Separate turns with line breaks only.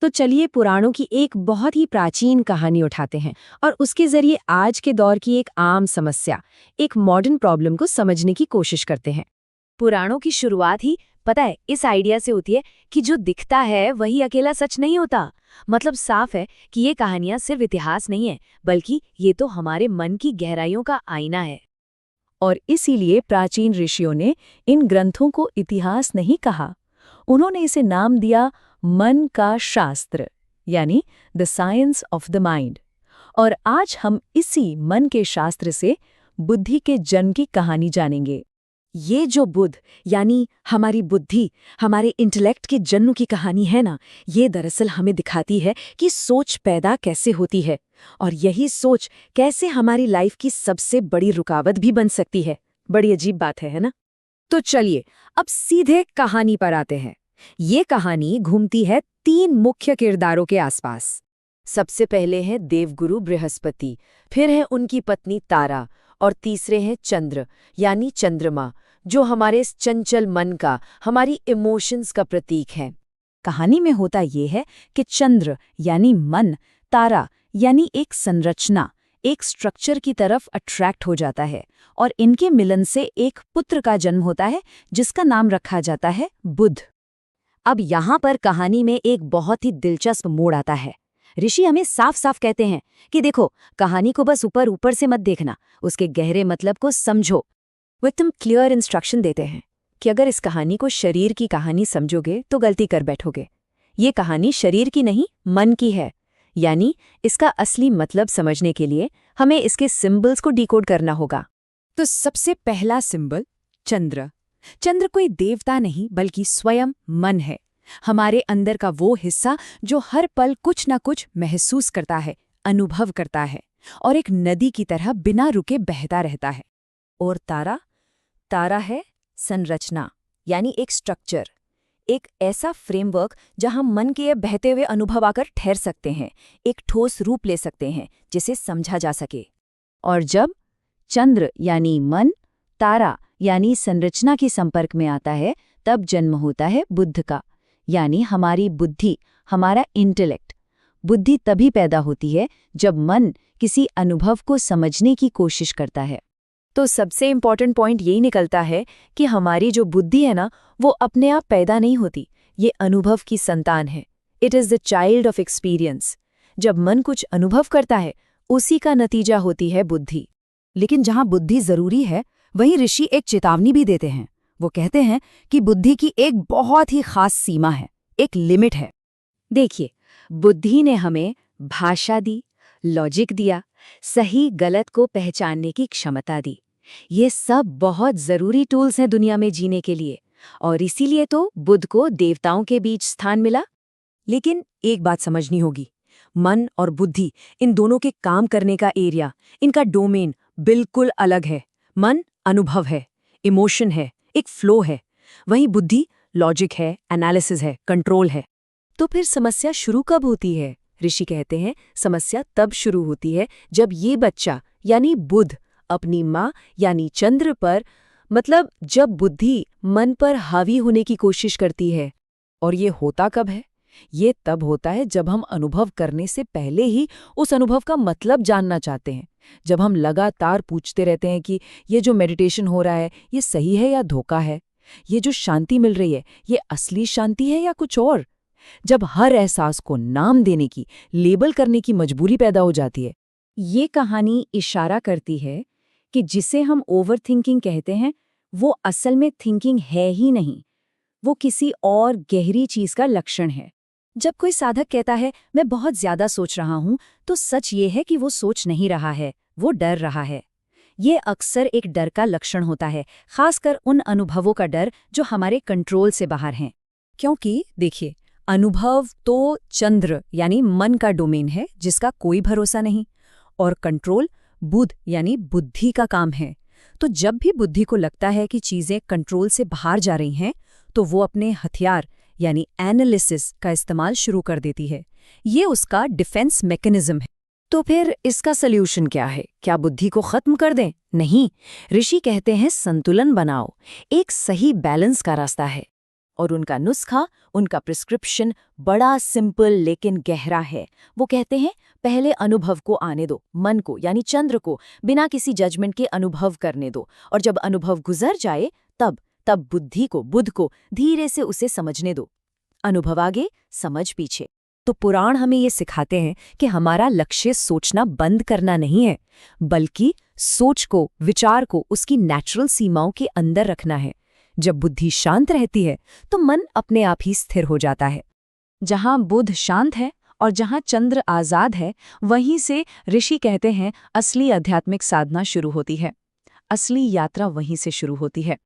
तो चलिए पुराणों की एक बहुत ही प्राचीन कहानी उठाते हैं और उसके जरिए आज के दौर की एक आम समस्या, एक मॉडर्न प्रॉब्लम को समझने की कोशिश करते हैं। पुराणों की शुरुआत ही पता है इस आइडिया से होती है कि जो दिखता है वही अकेला सच नहीं होता। मतलब साफ है कि ये कहानियां सिर्फ इतिहास नहीं है, बल्कि ये तो हमारे मन की गहराइयों का आईना है।
और इसीलिए प्राचीन ऋषियों ने इन ग्रंथों को इतिहास नहीं कहा। उन्होंने इसे नाम दिया मन का शास्त्र, यानी the science of the mind. और आज हम इसी मन के शास्त्र से बुद्धि के जन्म की कहानी जानेंगे।
ये जो बुद्ध यानी हमारी बुद्धि, हमारे इंटेलेक्ट के जन्म की कहानी है ना, ये दरअसल हमें दिखाती है कि सोच पैदा कैसे होती है और यही सोच कैसे हमारी लाइफ की सबसे बड़ी रुकावट भी बन सकती है। बड़ी अजीब बात है ना? तो चलिए अब सीधे कहानी पर आते हैं। ये कहानी घूमती है 3 मुख्य किरदारों के आसपास। सबसे पहले है देवगुरु बृहस्पति, फिर है उनकी पत्नी तारा और तीसरे हैं चंद्र यानी चंद्रमा, जो हमारे इस चंचल मन का, हमारी इमोशंस का प्रतीक है।
कहानी में होता ये है कि चंद्र यानी मन, तारा यानी एक संरचना, एक स्ट्रक्चर की तरफ अट्रैक्ट हो जाता है और इनके मिलन से एक पुत्र का जन्म होता है जिसका नाम रखा जाता है बुध।
अब यहाँ पर कहानी में एक बहुत ही दिलचस्प मोड़ आता है। ऋषि हमें साफ साफ कहते हैं कि देखो, कहानी को बस ऊपर ऊपर से मत देखना, उसके गहरे मतलब को समझो। वो एकदम क्लियर इंस्ट्रक्शन देते हैं कि अगर इस कहानी को शरीर की कहानी समझोगे तो गलती कर बैठोगे। ये कहानी शरीर की नहीं, मन की है। यानी इसका असली मतलब समझने के लिए हमें इसके सिंबल्स को डिकोड करना होगा। तो सबसे पहला सिंबल चंद्र। चंद्र कोई देवता नहीं बल्कि स्वयं मन है, हमारे अंदर का वो हिस्सा जो हर पल कुछ ना कुछ महसूस करता है, अनुभव करता है और एक नदी की तरह बिना रुके बहता रहता है। और तारा? तारा है संरचना, यानी एक स्ट्रक्चर, एक ऐसा फ्रेमवर्क जहां मन के ये बहते हुए अनुभव आकर ठहर सकते हैं, एक ठोस रूप ले सकते हैं जिसे समझा जा सके। और जब चंद्र यानी मन, तारा यानी संरचना के संपर्क में आता है, तब जन्म होता है बुद्ध का, यानी हमारी बुद्धि, हमारा इंटेलेक्ट। बुद्धि तभी पैदा होती है जब मन किसी अनुभव को समझने की कोशिश करता है। तो सबसे इम्पॉर्टेंट पॉइंट यही निकलता है कि हमारी जो बुद्धि है ना, वो अपने आप पैदा नहीं होती, ये अनुभव की संतान है। It is the child of experience. जब मन कुछ अनुभव करता है, उसी का नतीजा होती है बुद्धि। लेकिन जहाँ बुद्धि जरूरी है, वहीं ऋषि एक चेतावनी भी देते हैं। वो कहते हैं कि बुद्धि की एक बहुत ही खास सीमा है, एक लिमिट है। देखिए, बुद्धि ने हमें भाषा दी, लॉजिक दिया, सही गलत को पहचानने की क्षमता दी। ये सब बहुत जरूरी टूल्स हैं दुनिया में जीने के लिए, और इसीलिए तो बुद्ध को देवताओं के बीच स्थान मिला। लेकिन एक बात समझनी होगी, मन और बुद्धि, इन दोनों के काम करने का एरिया, इनका डोमेन बिल्कुल अलग है। मन अनुभव है, इमोशन है, एक फ्लो है, वहीं बुद्धि लॉजिक है, एनालिसिस है, कंट्रोल है। तो फिर समस्या शुरू कब होती है? ऋषि कहते हैं समस्या तब शुरू होती है जब ये बच्चा यानी बुद्ध अपनी माँ यानी चंद्र पर, मतलब जब बुद्धि मन पर हावी होने की कोशिश करती है। और ये होता कब है? ये तब होता है जब हम अनुभव करने से पहले ही उस अनुभव का मतलब जानना चाहते हैं। जब हम लगातार पूछते रहते हैं कि ये जो मेडिटेशन हो रहा है, ये सही है या धोखा है? ये जो शांति मिल रही है, ये असली शांति है या कुछ और? जब हर एहसास को नाम देने की, लेबल करने की मजबूरी पैदा हो जाती है। ये कहानी इशारा करती है कि जिसे हम ओवरथिंकिंग कहते हैं, वो असल में थिंकिंग है ही नहीं, वो किसी और गहरी चीज का लक्षण है। जब कोई साधक कहता है मैं बहुत ज्यादा सोच रहा हूं, तो सच ये है कि वो सोच नहीं रहा है, वो डर रहा है। ये अक्सर एक डर का लक्षण होता है, खासकर उन अनुभवों का डर जो हमारे कंट्रोल से बाहर हैं। क्योंकि देखिए, अनुभव तो चंद्र यानी मन का डोमेन है जिसका कोई भरोसा नहीं, और कंट्रोल बुद्ध यानी बुद्धि का काम है। तो जब भी बुद्धि को लगता है कि चीजें कंट्रोल से बाहर जा रही हैं, तो वो अपने हथियार यानी एनालिसिस का इस्तेमाल शुरू कर देती है। ये उसका डिफेंस मैकेनिज्म है। तो फिर इसका सल्यूशन क्या है? क्या बुद्धि को खत्म कर दें? नहीं, ऋषि कहते हैं संतुलन बनाओ, एक सही बैलेंस का रास्ता है। और उनका नुस्खा, उनका प्रिस्क्रिप्शन बड़ा सिंपल लेकिन गहरा है। वो कहते हैं पहले अनुभव को आने दो, मन को यानी चंद्र को बिना किसी जजमेंट के अनुभव करने दो, और जब अनुभव गुजर जाए तब बुद्धि को, बुध को धीरे से उसे समझने दो। अनुभव आगे, समझ पीछे। तो पुराण हमें ये सिखाते हैं कि हमारा लक्ष्य सोचना बंद करना नहीं है, बल्कि सोच को, विचार को उसकी नेचुरल सीमाओं के अंदर रखना है। जब बुद्धि शांत रहती है तो मन अपने आप ही स्थिर हो जाता है।
जहाँ बुध शांत है और जहाँ चंद्र आजाद है, वहीं से ऋषि कहते हैं असली आध्यात्मिक साधना शुरू होती है। असली यात्रा वहीं से शुरू होती है।